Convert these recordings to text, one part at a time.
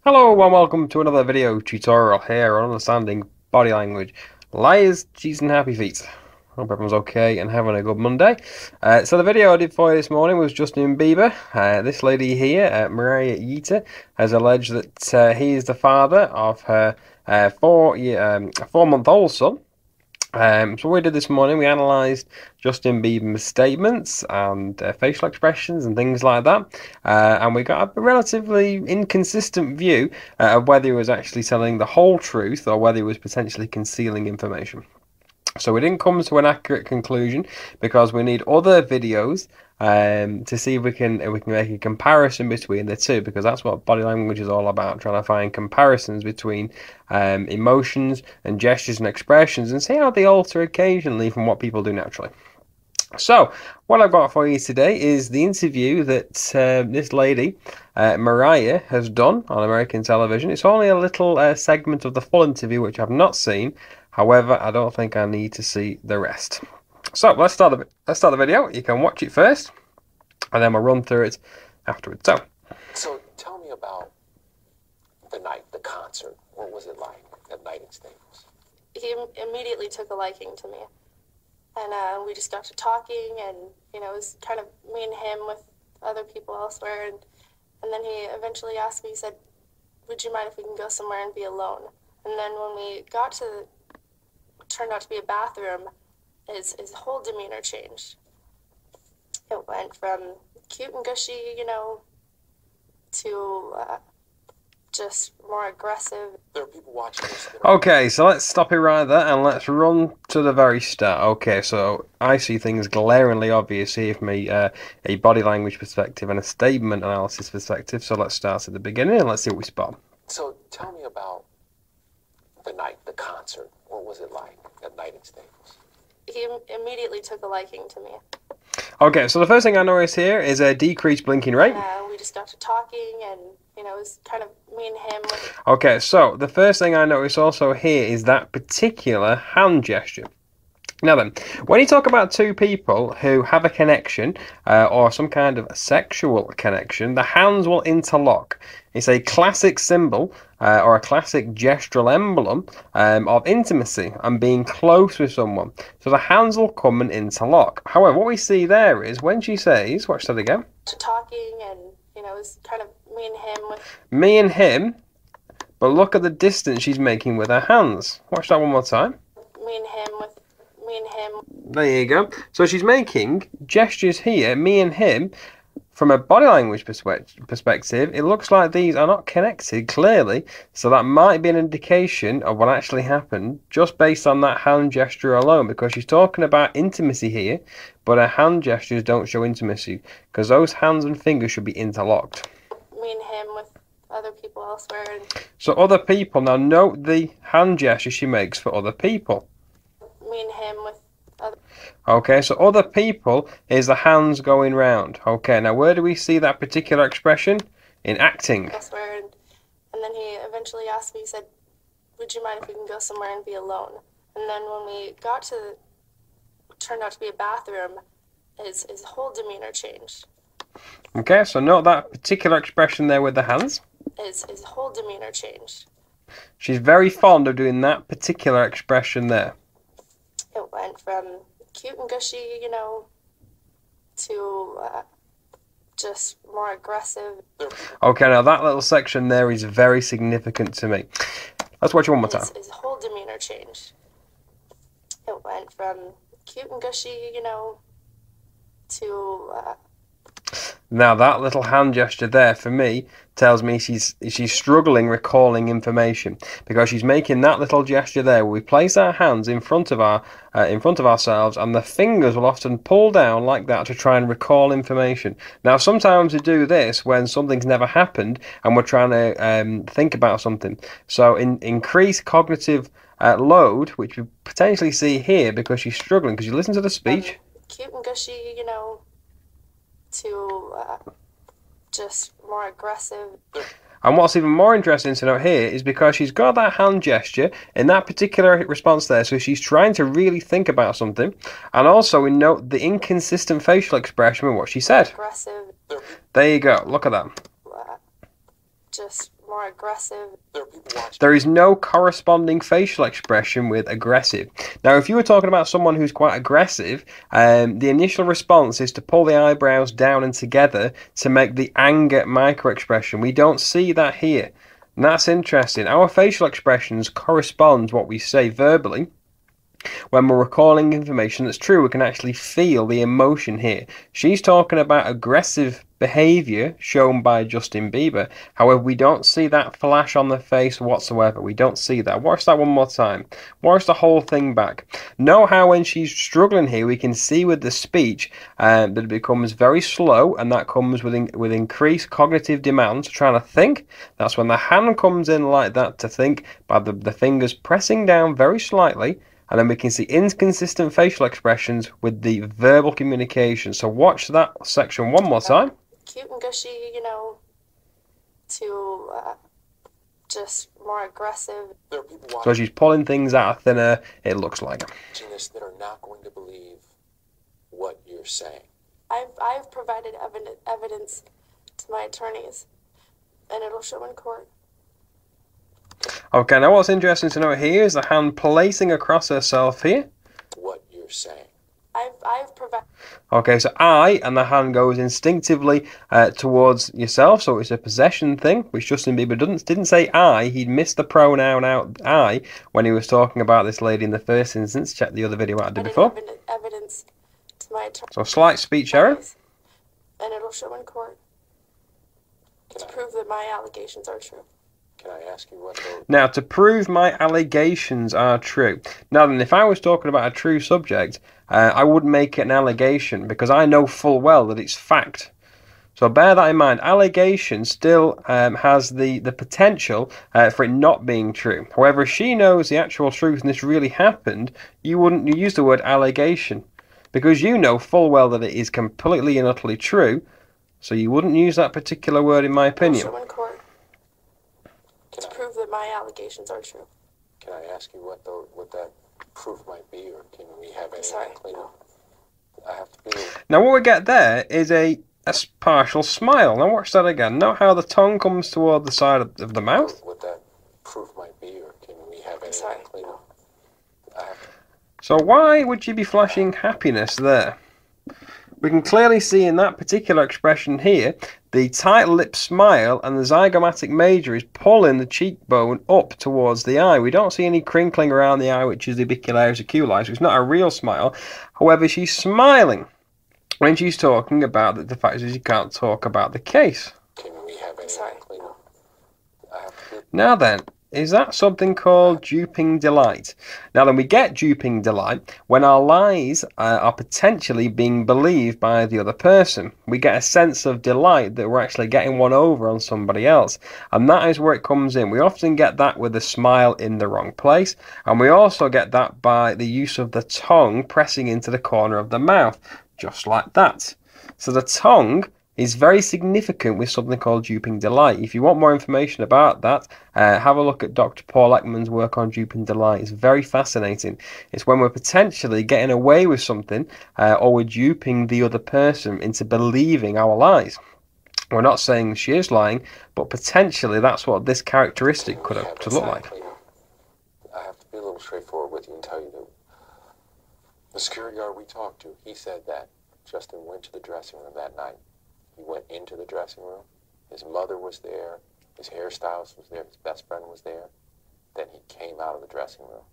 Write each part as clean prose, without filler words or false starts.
Hello and welcome to another video tutorial here on understanding body language. Liars, cheese and happy feet. Hope everyone's okay and having a good Monday. So the video I did for you this morning was Justin Bieber. This lady here, Mariah Yeater, has alleged that he is the father of her 4-month-old son. So what we did this morning, we analysed Justin Bieber's statements and facial expressions and things like that, and we got a relatively inconsistent view of whether he was actually telling the whole truth or whether he was potentially concealing information. So we didn't come to an accurate conclusion because we need other videos to see if we can make a comparison between the two, because that's what body language is all about, trying to find comparisons between emotions and gestures and expressions and see how they alter occasionally from what people do naturally. So, what I've got for you today is the interview that this lady, Mariah, has done on American television. It's only a little segment of the full interview, which I've not seen. However, I don't think I need to see the rest. So, let's start the video. You can watch it first, and then we'll run through it afterwards. So, tell me about the night, the concert. What was it like that night in Staples? He immediately took a liking to me. And we just got to talking, and it was kind of me and him with other people elsewhere. And then he eventually asked me, he said, "Would you mind if we can go somewhere and be alone?" And then when we got to, turned out to be a bathroom, his whole demeanor changed. It went from cute and gushy, to just more aggressive. There are people watching this. Okay, so let's stop it right there and let's run to the very start. Okay, so I see things glaringly obvious here from a body language perspective and a statement analysis perspective. So let's start at the beginning and let's see what we spot. So tell me about the night, the concert. What was it like that night in Staples? He immediately took a liking to me. Okay, so the first thing I notice here is a decreased blinking rate. We just got to talking, and it was kind of me and him. Okay, so the first thing I notice also here is that particular hand gesture. Now then, when you talk about two people who have a connection or some kind of sexual connection, the hands will interlock. It's a classic symbol or a classic gestural emblem of intimacy and being close with someone. So the hands will come and interlock. However, what we see there is when she says, watch that again. To talking, and it was kind of me and him. Me and him, but look at the distance she's making with her hands. Watch that one more time. Me and him with me and him. There you go. So she's making gestures here, me and him. From a body language perspective, it looks like these are not connected clearly, so that might be an indication of what actually happened just based on that hand gesture alone, because she's talking about intimacy here, but her hand gestures don't show intimacy, because those hands and fingers should be interlocked. Me and him with other people elsewhere. So other people, now note the hand gesture she makes for other people. Me and him with other. Okay, so other people is the hands going round. Okay, now where do we see that particular expression? In acting. Elsewhere, and then he eventually asked me, he said, "Would you mind if we can go somewhere and be alone?" And then when we got to, turned out to be a bathroom, his whole demeanor changed. Okay, so note that particular expression there with the hands. His whole demeanor changed. She's very fond of doing that particular expression there. It went from cute and gushy, to just more aggressive. Okay, now that little section there is very significant to me. Let's watch it one more time. His whole demeanor changed. It went from cute and gushy, to Now that little hand gesture there for me tells me she's struggling recalling information, because she's making that little gesture there where we place our hands in front of ourselves, and the fingers will often pull down like that to try and recall information. Now sometimes we do this when something's never happened and we're trying to think about something. So increased cognitive load, which we potentially see here because she's struggling, because you listen to the speech. Cute and gushy, to just more aggressive. And what's even more interesting to note here is because she's got that hand gesture in that particular response there, so she's trying to really think about something. And also we note the inconsistent facial expression with what she said. Aggressive. There you go, look at that. Just more aggressive. There are people watching. There is no corresponding facial expression with aggressive. Now, if you were talking about someone who's quite aggressive, the initial response is to pull the eyebrows down and together to make the anger micro-expression. We don't see that here. And that's interesting. Our facial expressions correspond to what we say verbally. When we're recalling information that's true, we can actually feel the emotion here. She's talking about aggressive behaviour shown by Justin Bieber. However, we don't see that flash on the face whatsoever. We don't see that. Watch that one more time. Watch the whole thing back. Know how when she's struggling here, we can see with the speech that it becomes very slow, and that comes with increased cognitive demands, trying to think. That's when the hand comes in like that to think, by the fingers pressing down very slightly. And then we can see inconsistent facial expressions with the verbal communication. So watch that section one more time. Cute and gushy, to just more aggressive. There are people So watching she's pulling things out of thin air, it looks like. this that are not going to believe what you're saying. I've provided evidence to my attorneys, and it'll show in court. Okay, now what's interesting to note here is the hand placing across herself here. What you're saying. I've provided. Okay, so I, and the hand goes instinctively towards yourself, so it's a possession thing, which Justin Bieber didn't say I. He'd missed the pronoun out I when he was talking about this lady in the first instance. Check the other video I did before. Evidence to my attorneys. So slight speech error. And it'll show in court to prove that my allegations are true. Can I ask you what those... Now, to prove my allegations are true. Now then, if I was talking about a true subject, I wouldn't make it an allegation because I know full well that it's fact. So bear that in mind. Allegation still has the potential for it not being true. However, if she knows the actual truth and this really happened, you wouldn't use the word allegation because you know full well that it is completely and utterly true. So you wouldn't use that particular word, in my opinion. It'll show in court to prove that my allegations are true. Can I ask you what that proof might be, or can we have any clean up? I have to be... Now what we get there is a partial smile. Now watch that again. Note how the tongue comes toward the side of the mouth. What that proof might be, or can we have any clean up? So why would you be flashing happiness there? We can clearly see in that particular expression here, the tight lip smile and the zygomatic major is pulling the cheekbone up towards the eye. We don't see any crinkling around the eye, which is the orbicularis oculi, so it's not a real smile. However, she's smiling when she's talking about the fact that she can't talk about the case. Can we have any clean up? Now then, is that something called duping delight? Now then, we get duping delight when our lies are potentially being believed by the other person. We get a sense of delight that we're actually getting one over on somebody else. And that is where it comes in. We often get that with a smile in the wrong place. And we also get that by the use of the tongue pressing into the corner of the mouth, just like that. So the tongue is very significant with something called duping delight. If you want more information about that, have a look at Dr. Paul Ekman's work on duping delight. It's very fascinating. It's when we're potentially getting away with something or we're duping the other person into believing our lies. We're not saying she is lying, but potentially that's what this characteristic could look like. I have to be a little straightforward with you and tell you that the security guard we talked to, he said that Justin went to the dressing room that night. He went into the dressing room. His mother was there. His hairstylist was there. His best friend was there. Then he came out of the dressing room.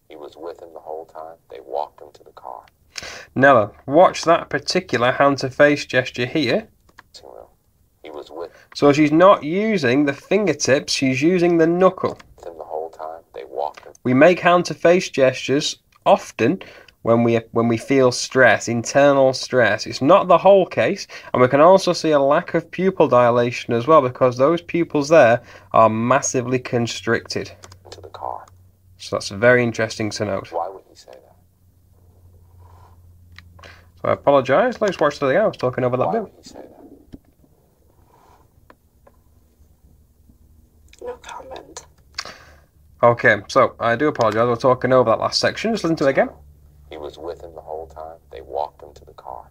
He was with him the whole time. They walked him to the car. Now, watch that particular hand-to-face gesture here. He was with So she's not using the fingertips, she's using the knuckle. him the whole time. They walked him. We make hand-to-face gestures often when we feel stress, internal stress. It's not the whole case, and we can also see a lack of pupil dilation as well because those pupils there are massively constricted. To the car. So that's very interesting to note. Why would he say that? So I apologise. Let's watch the video. I was talking over that Why bit. would he say that? No comment. Okay, so I do apologise. We're talking over that last section. Just listen to it again. He was with him the whole time. They walked him to the car.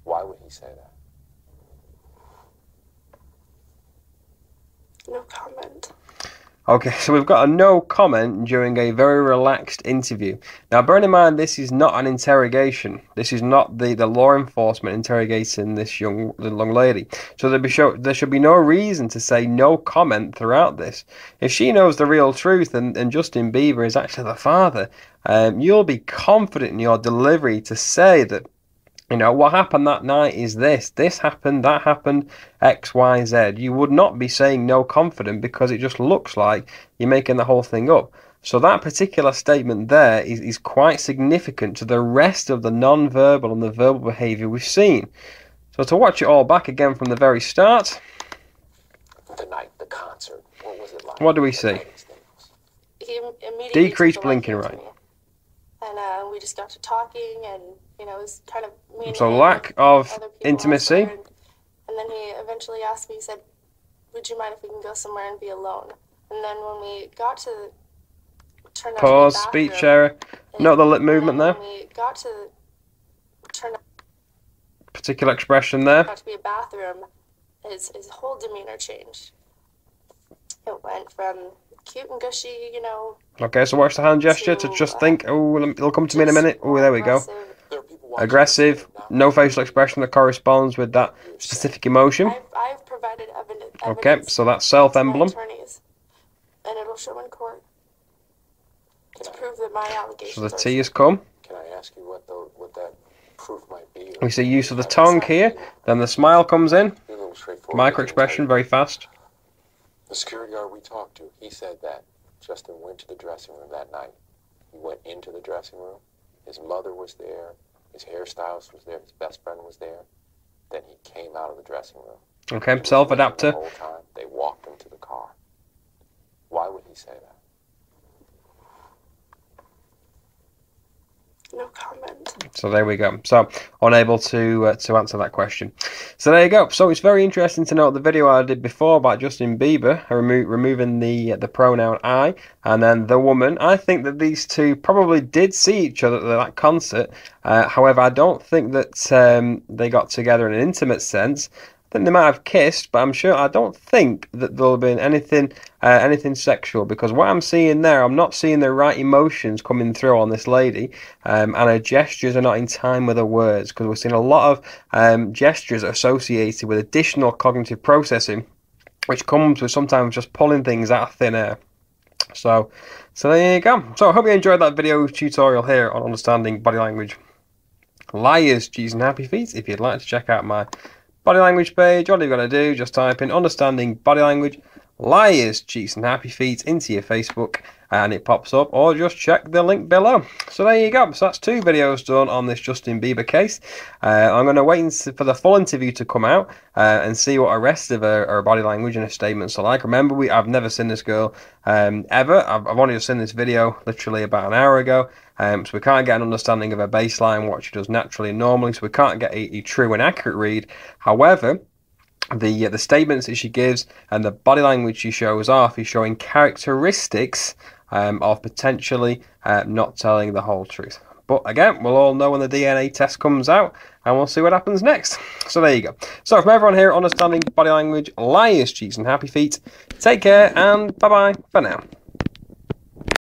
Why would he say that? No comment. Okay, so we've got a no comment during a very relaxed interview. Now, bearing in mind, this is not an interrogation. This is not the law enforcement interrogating this young lady. So there should be no reason to say no comment throughout this. If she knows the real truth and Justin Bieber is actually the father, you'll be confident in your delivery to say that, you know, what happened that night is this happened, that happened, X, Y, Z. You would not be saying no confident because it just looks like you're making the whole thing up. So that particular statement there is quite significant to the rest of the non-verbal and the verbal behaviour we've seen. So to watch it all back again from the very start. The night, the concert, what was it like? What do we see? He immediately Decreased took a liking blinking, to right. me. And we just got to talking, and you know, it was kind of me and So him lack with of other people intimacy. elsewhere, and then he eventually asked me, he said, "Would you mind if we can go somewhere and be alone?" And then when we got to turn out Pause, to the speech bathroom, error. Note the lip movement and there. then when we got to turn Particular expression there. out to be a bathroom, his whole demeanor changed. It went from cute and gushy, you know. Okay, so watch the hand gesture to just think, oh, it'll come to me in a minute. Oh, there we go. Aggressive, no facial expression that corresponds with that specific emotion. I've provided evidence. Okay, so that's self-emblem. Attorneys, and it'll show in court to prove that my allegations. So the T has come. Can I ask you what that proof might be? We see use of the tongue here. Then the smile comes in. Micro expression, very fast. The security guard we talked to, he said that Justin went to the dressing room that night. He went into the dressing room. His mother was there. His hairstylist was there. His best friend was there. Then he came out of the dressing room. Okay, self-adapter. The whole time they walked him to the car. Why would he say that? No comment. So there we go. So unable to answer that question. So there you go. So it's very interesting to note the video I did before about Justin Bieber removing the pronoun I and then the woman. I think that these two probably did see each other at that concert. However, I don't think that they got together in an intimate sense. I think they might have kissed, but I don't think that there'll have been anything sexual, because what I'm seeing there, I'm not seeing the right emotions coming through on this lady, and her gestures are not in time with her words, because we're seeing a lot of gestures associated with additional cognitive processing, which comes with sometimes just pulling things out of thin air. So there you go. So I hope you enjoyed that video tutorial here on understanding body language. Liars, cheese and happy feet. If you'd like to check out my body language page, all you've got to do, just type in understanding body language, liars, cheeks and happy feet into your Facebook and it pops up, or just check the link below. So there you go. So that's 2 videos done on this Justin Bieber case. I'm going to wait for the full interview to come out and see what the rest of her body language and her statements are like. Remember, I've never seen this girl ever. I've only just seen this video literally about an hour ago. So we can't get an understanding of her baseline, what she does naturally and normally, so we can't get a true and accurate read. However, the statements that she gives and the body language she shows off is showing characteristics of potentially not telling the whole truth. But again, we'll all know when the DNA test comes out, and we'll see what happens next. So there you go. So from everyone here, understanding body language, liars, cheeks and happy feet, take care, and bye-bye for now.